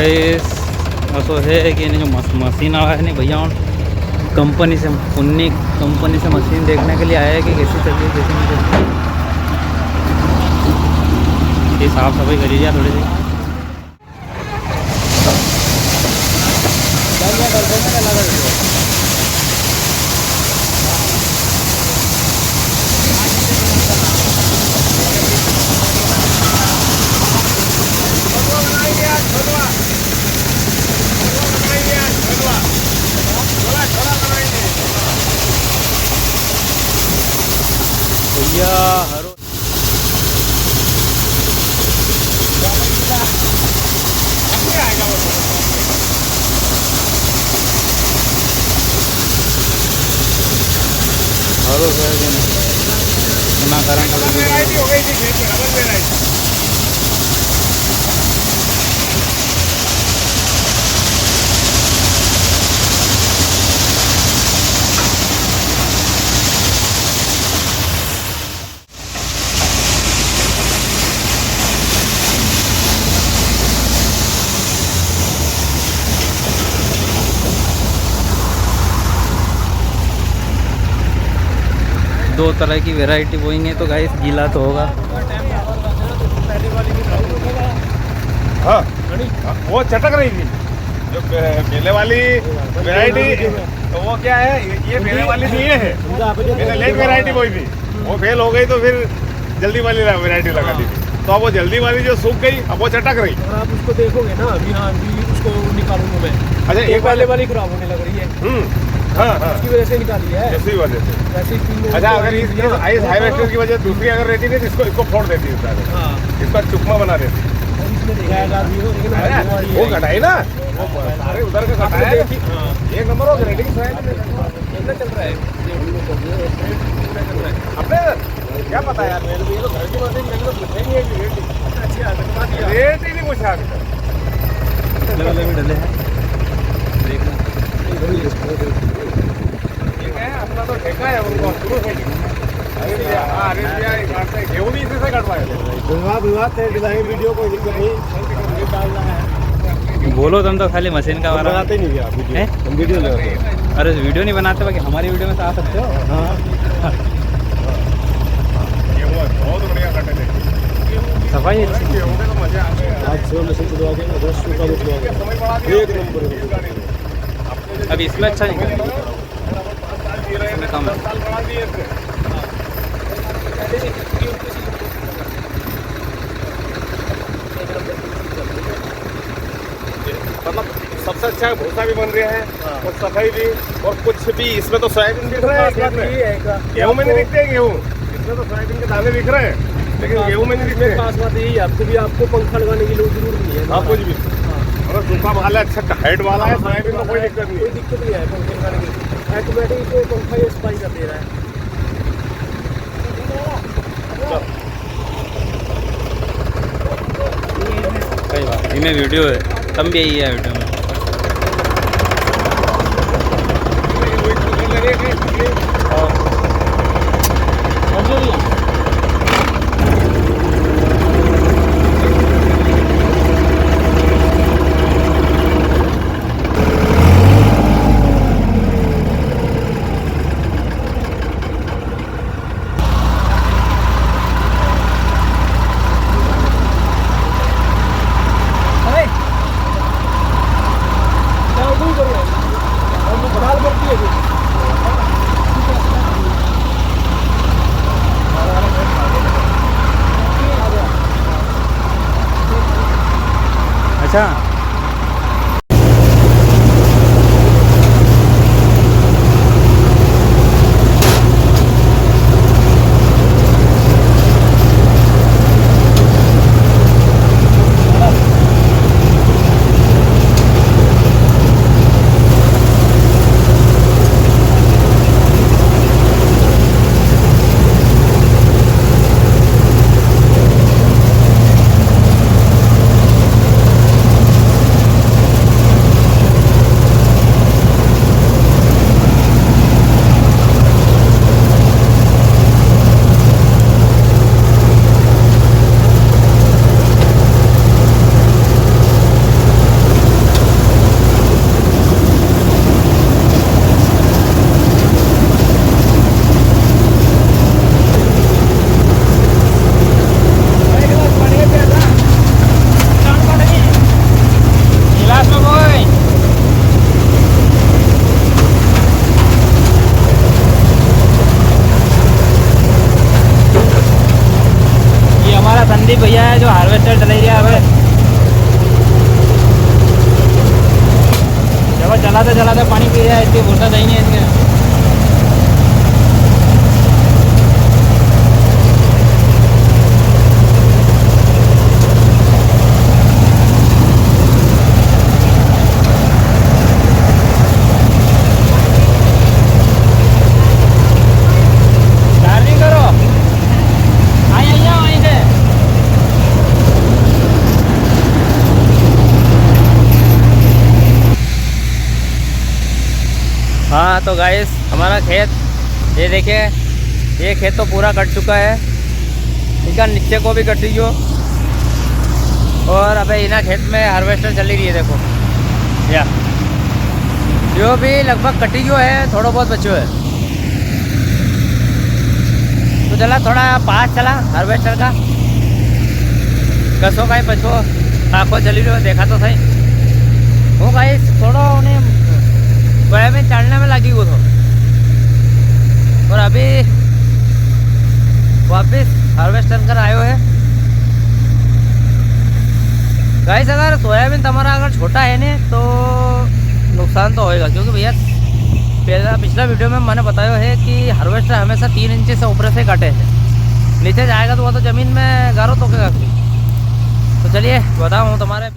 Guys असो है कि जो मशीन आया है नहीं भैया कंपनी से उन्नी कंपनी से मशीन देखने के लिए आया है कि कैसी चल रही है कैसी नहीं चल रही। ये साफ सफाई करी जाए थोड़ी सी। भैया हरो हरो ना करंट हो गई थी। दो तरह की वैरायटी बोएंगे तो गाइस गीला तो होगा। हाँ वो चटक रही थी जो पहले वाली वैरायटी, तो वो क्या है ये पहले वाली नहीं है, मैंने लेट वैरायटी कोई भी वो फेल हो गई तो फिर जल्दी वाली वैरायटी लगा दी थी, तो अब वो जल्दी वाली जो सूख गई अब वो चटक रही। अगर आप उसको देखोगे ना अभी, हाँ अभी उसको निकालूंगा मैं। अच्छा एक पहले वाली खराब होने लग रही है। हाँ हाँ उसकी वजह से निकाली है, इसी वजह से। वैसे ही अच्छा अगर इस हाईवेस्टर की वजह दूसरी अगर रहती है तो इसको फोड़ देती है, हाँ इसका चुकमा बना देती है। इसमें दिखाया वो घटाई ना, वो सारे उधर का घटाया है। एक नंबर हो ग्रेडिंग चल रहा है अपने क्या पता यार, मेरे को घर की मशीन मेरे को पूछे नहीं है कि रेट ही नहीं पूछा अभी तक। डले में डले हैं देखना ठीक है, अपना तो ठेका है उनको शुरू से गेहूँ भी इसी से कटवाए थे। विवाद है डिजाइन वीडियो कोई दिक्कत नहीं डालना है। बोलो तुम तो खाली मशीन का बारे में बनाते नहीं आप वीडियो, हम वीडियो लगाते हैं। अरे वीडियो नहीं बनाते बाकी हमारी वीडियो में तो आ सकते हो। हाँ गेहूँ बहुत बढ़िया कटे थे, सफाई अच्छी गेहूँ में तो मजा आ गया। आज 6 मशीन चलवा के 10 का चलवा के एक नंबर है। अभी इसमें अच्छा नहीं करेगा कम है। साल बढ़ा दिए थे। मतलब सबसे अच्छा भूसा भी बन रहा है और सफाई भी, और कुछ भी इसमें तो सोयाबीन दिख रहा है, गेहूँ में नहीं दिखते हैं गेहूँ, इसमें तो सोयाबीन के दाने दिख रहे हैं लेकिन गेहूँ में नहीं दिखते। खास बात यही है आपको पंखा लगाने की जरूरत नहीं है। हाँ कुछ भी अगर सूखा वाला अच्छा हाइट वाला है सोयाबीन में कोई दिक्कत नहीं, कोई दिक्कत नहीं है पंखे लगाने की। ऑटोमेटिक को पंखा ये सफाई कर दे रहा है। सही बात इनमें वीडियो है तम भी यही है वीडियो में। अच्छा हार्वेस्टर चलाई रहा है जब चलाते चलाते पानी पी रहा है इसकी बोलता नहीं है इसके हाँ तो गाइस हमारा खेत ये देखिए ये खेत तो पूरा कट चुका है ठीक है नीचे को भी कटी जो और अबे इना खेत में हार्वेस्टर चली रही है देखो या जो भी लगभग कटी जो है थोड़ा बहुत बचो है तो चला थोड़ा पास चला हार्वेस्टर का कसो का ही पछो आँखों चली रही देखा तो सही वो गाइस थोड़ा उन्हें सोयाबीन चढ़ने में लगी वो तो और अभी वापस हार्वेस्टर कर आयो है गाइस अगर सोयाबीन तुम्हारा अगर छोटा है ने तो नुकसान तो होएगा क्योंकि भैया पिछला वीडियो में मैंने बताया है कि हार्वेस्टर हमेशा 3 इंच से ऊपर से काटे हैं नीचे जाएगा तो वो तो ज़मीन में गारो तो क्या तो चलिए बताऊँ तुम्हारे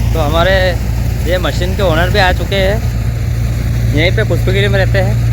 तो हमारे ये मशीन के ओनर भी आ चुके हैं यहीं पे पुष्पगिरी में रहते हैं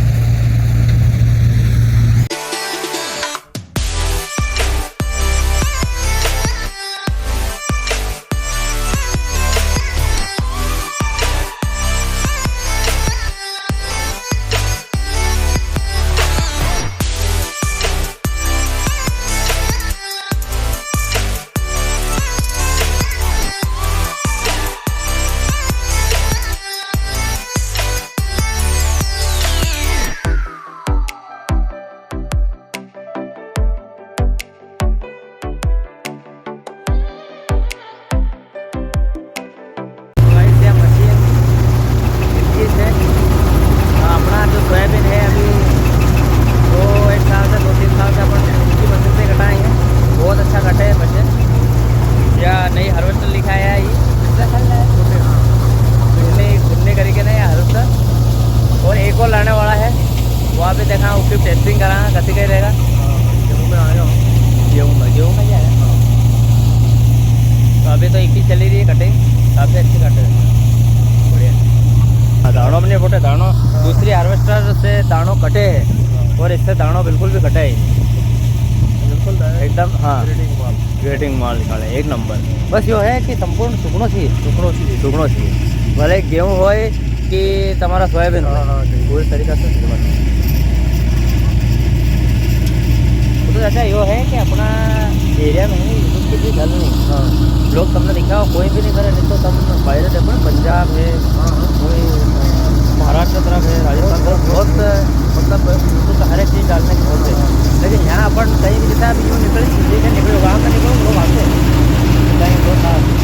सोयाबीन है अभी 1 साल से 2-3 साल से अपन उनकी मशीन से कटाए हैं बहुत अच्छा कटे है मशीन या नई हार्वेस्टर लिखा है ये घूमने करके नहीं हार्वेस्टर और एक और लाने वाला है वहाँ पे देखा उसकी टेस्टिंग कराना कैसे कहीं रहेगा गेहूँ में आएगा गेहूँ में क्या है तो अभी तो एक ही चली रही है कटिंग काफ़ी अच्छी कटे बढ़िया दानों में नहीं फोटे दानों दूसरी हार्वेस्टर से दानों कटे हैं और इससे दानों बिल्कुल भी कटे ही बिल्कुल एकदम हाँ ग्रेटिंग माल निकाले एक नंबर बस यो है कि संपूर्ण सुगणों चाहिए भले गेहूँ हो कि तुम्हारा सोयाबीन पूरी तरीका से तो अच्छा यो है कि अपना एरिया में ही किसी घर नहीं लोग तुमने दिखा हो कोई भी नहीं करे नहीं तो तुम बाहर देखो ना पंजाब है कोई महाराष्ट्र तरफ है राजस्थान तरफ बहुत मतलब तो हर एक चीज़ डालने की बहुत है लेकिन यहाँ अपन कहीं भी जैसा अभी यूँ निकलो गाँव में निकलो लोग आते हैं कहीं बहुत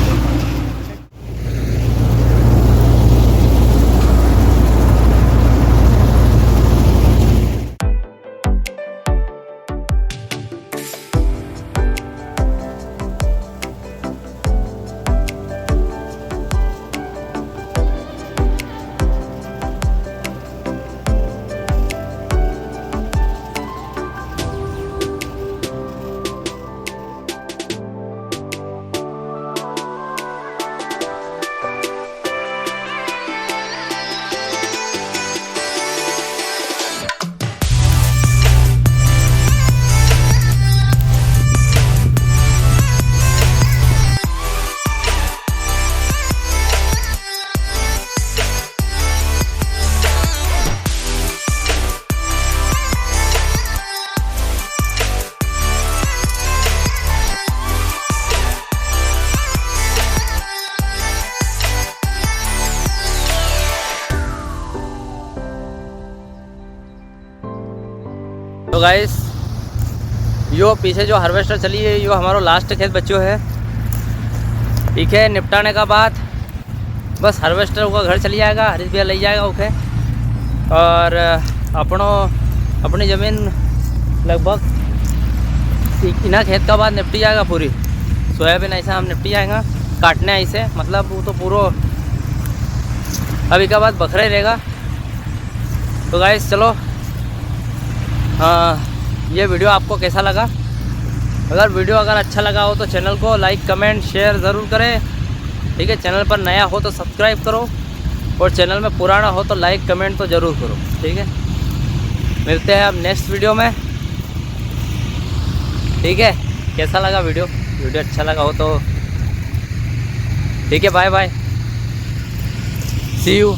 तो गाइस यो पीछे जो हार्वेस्टर चली है यो हमारो लास्ट खेत बच्चो है। ठीक है, निपटाने का बाद बस हार्वेस्टर का घर चली जाएगा, हरीश भैया ले जाएगा ओके। और अपनी ज़मीन लगभग इना खेत का बाद निपटी जाएगा पूरी। सोयाबीन ऐसा हम निपटी जाएगा काटने ऐसे, मतलब वो तो पूरा अभी का बाद बखरा ही रहेगा। तो गाइस चलो ये वीडियो आपको कैसा लगा? अगर अच्छा लगा हो तो चैनल को लाइक कमेंट शेयर ज़रूर करें। ठीक है, चैनल पर नया हो तो सब्सक्राइब करो, और चैनल में पुराना हो तो लाइक कमेंट तो ज़रूर करो। ठीक है, मिलते हैं अब नेक्स्ट वीडियो में। ठीक है, कैसा लगा वीडियो अच्छा लगा हो तो ठीक है, बाय बाय, सी यू।